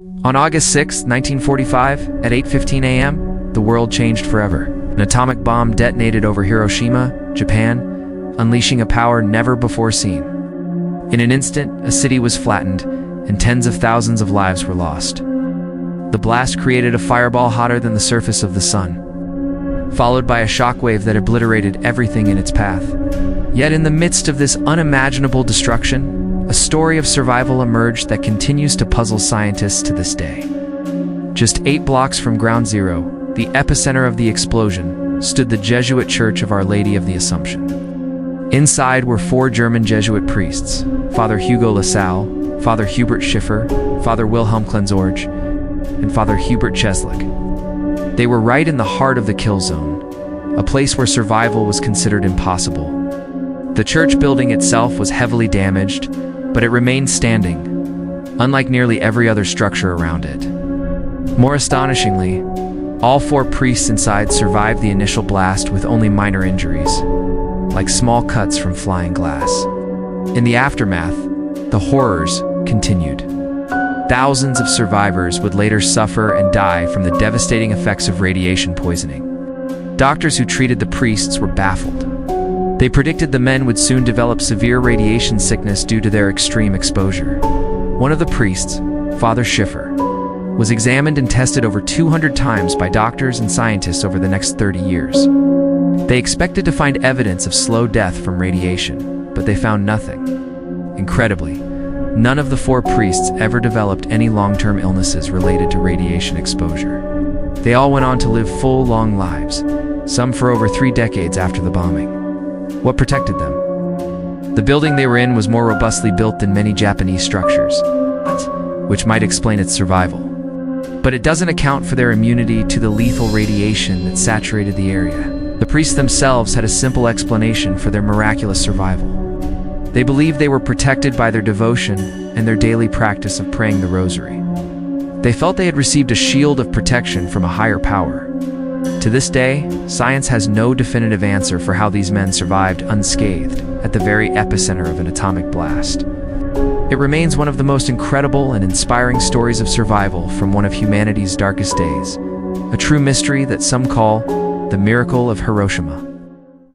On August 6, 1945, at 8:15 a.m., the world changed forever. An atomic bomb detonated over Hiroshima, Japan, unleashing a power never before seen. In an instant, a city was flattened, and tens of thousands of lives were lost. The blast created a fireball hotter than the surface of the sun, followed by a shockwave that obliterated everything in its path. Yet in the midst of this unimaginable destruction, a story of survival emerged that continues to puzzle scientists to this day. Just 8 blocks from Ground Zero, the epicenter of the explosion, stood the Jesuit Church of Our Lady of the Assumption. Inside were 4 German Jesuit priests, Father Hugo Lassalle, Father Hubert Schiffer, Father Wilhelm Klenzorge, and Father Hubert Cheslick. They were right in the heart of the kill zone, a place where survival was considered impossible. The church building itself was heavily damaged, but it remained standing, unlike nearly every other structure around it. More astonishingly, all 4 priests inside survived the initial blast with only minor injuries, like small cuts from flying glass. In the aftermath, the horrors continued. Thousands of survivors would later suffer and die from the devastating effects of radiation poisoning. Doctors who treated the priests were baffled. They predicted the men would soon develop severe radiation sickness due to their extreme exposure. One of the priests, Father Schiffer, was examined and tested over 200 times by doctors and scientists over the next 30 years. They expected to find evidence of slow death from radiation, but they found nothing. Incredibly, none of the 4 priests ever developed any long-term illnesses related to radiation exposure. They all went on to live full, long lives, some for over 3 decades after the bombing. What protected them? The building they were in was more robustly built than many Japanese structures, which might explain its survival. But it doesn't account for their immunity to the lethal radiation that saturated the area. The priests themselves had a simple explanation for their miraculous survival. They believed they were protected by their devotion and their daily practice of praying the rosary. They felt they had received a shield of protection from a higher power. To this day, science has no definitive answer for how these men survived unscathed at the very epicenter of an atomic blast. It remains one of the most incredible and inspiring stories of survival from one of humanity's darkest days, a true mystery that some call the miracle of Hiroshima.